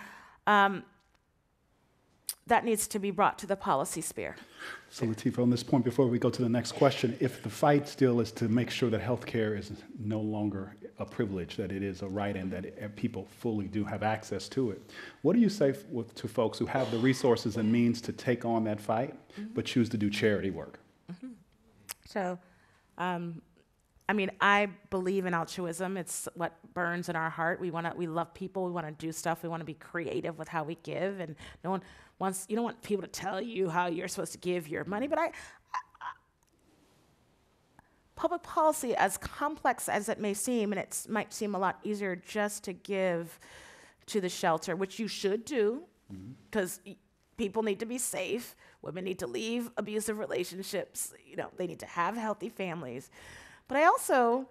That needs to be brought to the policy sphere. So Lateefah, on this point, before we go to the next question, if the fight still is to make sure that healthcare is no longer a privilege, that it is a right and that people fully do have access to it, what do you say to folks who have the resources and means to take on that fight, but choose to do charity work? So, I believe in altruism. It's what burns in our heart. We love people. We want to do stuff. We want to be creative with how we give, and no one wants. You don't want people to tell you how you're supposed to give your money. But public policy, as complex as it may seem, and it might seem a lot easier just to give to the shelter, which you should do, because people need to be safe. Women need to leave abusive relationships. They need to have healthy families. But I also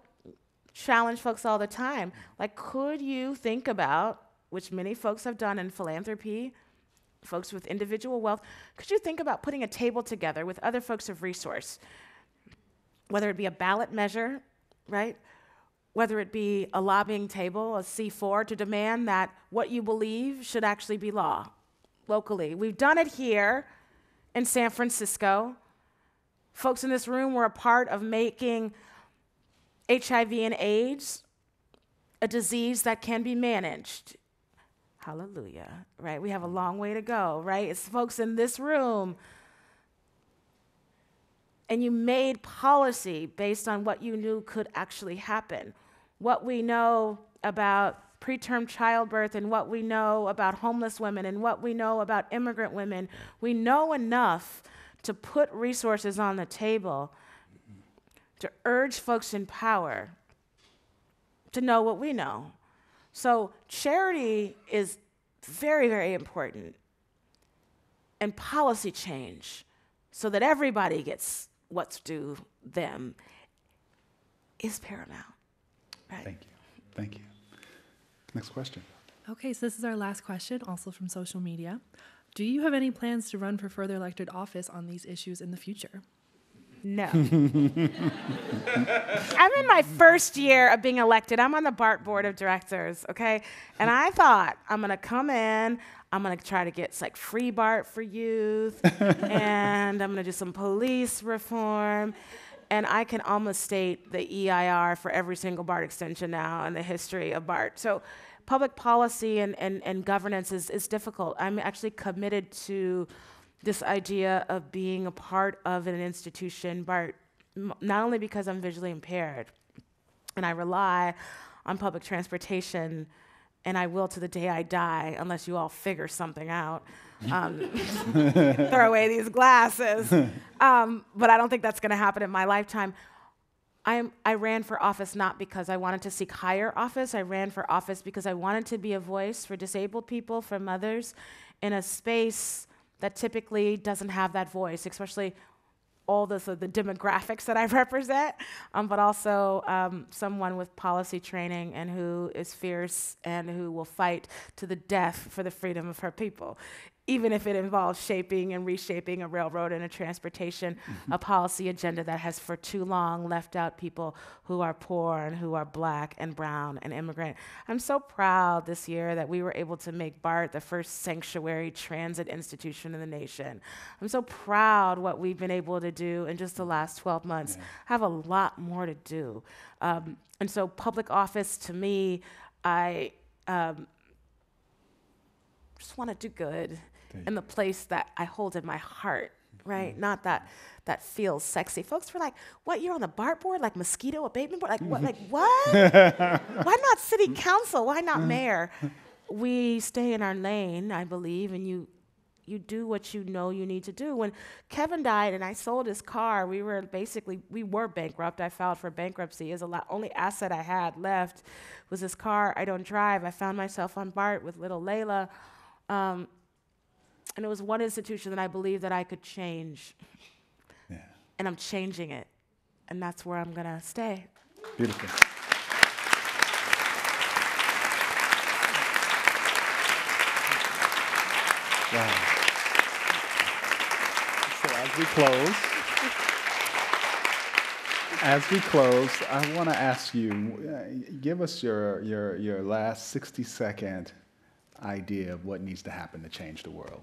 challenge folks all the time, like, could you think about, which many folks have done in philanthropy, folks with individual wealth, could you think about putting a table together with other folks of resource, whether it be a ballot measure, right? Whether it be a lobbying table, a C4, to demand that what you believe should actually be law locally. We've done it here in San Francisco. Folks in this room were a part of making HIV and AIDS a disease that can be managed. Hallelujah, right? We have a long way to go, right? It's folks in this room. And you made policy based on what you knew could actually happen. What we know about preterm childbirth and what we know about homeless women and what we know about immigrant women, we know enough to put resources on the table to urge folks in power to know what we know. So charity is very, very important, and policy change so that everybody gets what's due them is paramount. Right? Thank you. Thank you. Next question. Okay, so this is our last question, also from social media. Do you have any plans to run for further elected office on these issues in the future? No. I'm in my first year of being elected. I'm on the BART board of directors, okay? And I thought, I'm gonna come in, I'm gonna try to get like free BART for youth, and I'm gonna do some police reform, and I can almost state the EIR for every single BART extension now in the history of BART. So public policy and governance is difficult. I'm actually committed to this idea of being a part of an institution, BART, not only because I'm visually impaired, and I rely on public transportation, and I will to the day I die, unless you all figure something out. Throw away these glasses. But I don't think that's gonna happen in my lifetime. I ran for office not because I wanted to seek higher office. I ran for office because I wanted to be a voice for disabled people, for mothers, in a space that typically doesn't have that voice, especially all the demographics that I represent, but also someone with policy training and who is fierce and who will fight to the death for the freedom of her people, even if it involves shaping and reshaping a railroad and a transportation, a policy agenda that has for too long left out people who are poor and who are black and brown and immigrant. I'm so proud this year that we were able to make BART the first sanctuary transit institution in the nation. I'm so proud what we've been able to do in just the last 12 months. I have a lot more to do. And so public office, to me, I just want to do good in the place that I hold in my heart, right? Not that feels sexy. Folks were like, what, you're on the BART board? Like mosquito abatement board? Like what? Like what? Why not city council? Why not mayor? We stay in our lane, I believe, and you do what you know you need to do. When Kevin died and I sold his car, we were bankrupt. I filed for bankruptcy. Only asset I had left was this car. I don't drive. I found myself on BART with little Layla. And it was one institution that I believed that I could change. Yeah. And I'm changing it. And that's where I'm gonna stay. Beautiful. Wow. So as we close, I want to ask you, give us your last 60-second idea of what needs to happen to change the world.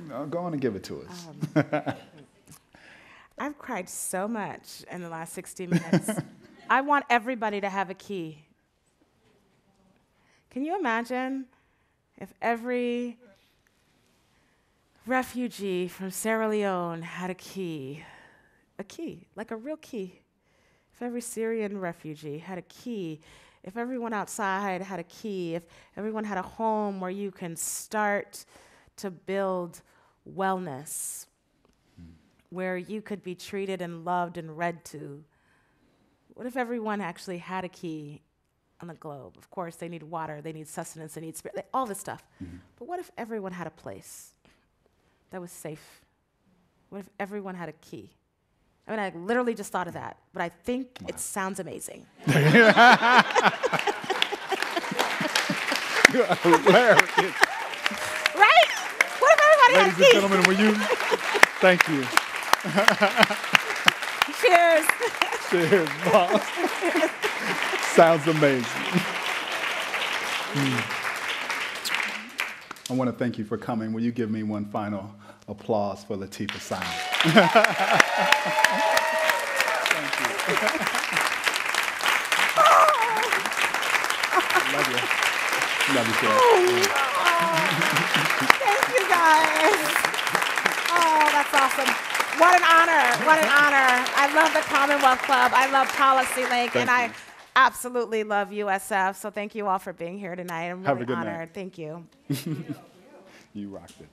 No, go on and give it to us. I've cried so much in the last 60 minutes. I want everybody to have a key. Can you imagine if every refugee from Sierra Leone had a key, like a real key? If every Syrian refugee had a key, if everyone outside had a key, if everyone had a home where you can start to build wellness, where you could be treated and loved and read to. What if everyone actually had a key on the globe? Of course, they need water, they need sustenance, they need spirit, all this stuff. But what if everyone had a place that was safe? What if everyone had a key? I mean, I literally just thought of that, but I think it sounds amazing. Hilarious. Right? What if everybody Ladies and gentlemen, will you? Thank you. Cheers. Cheers, boss. Sounds amazing. I want to thank you for coming. Will you give me one final applause for Lateefah Simon? Thank you. Love you. Love you, Sarah. Thank you, guys. Oh, that's awesome. What an honor. What an honor. I love the Commonwealth Club. I love Policy Link. Thank and you. I absolutely love USF. So thank you all for being here tonight. I'm Have a really good night. honored. Thank you. You rocked it.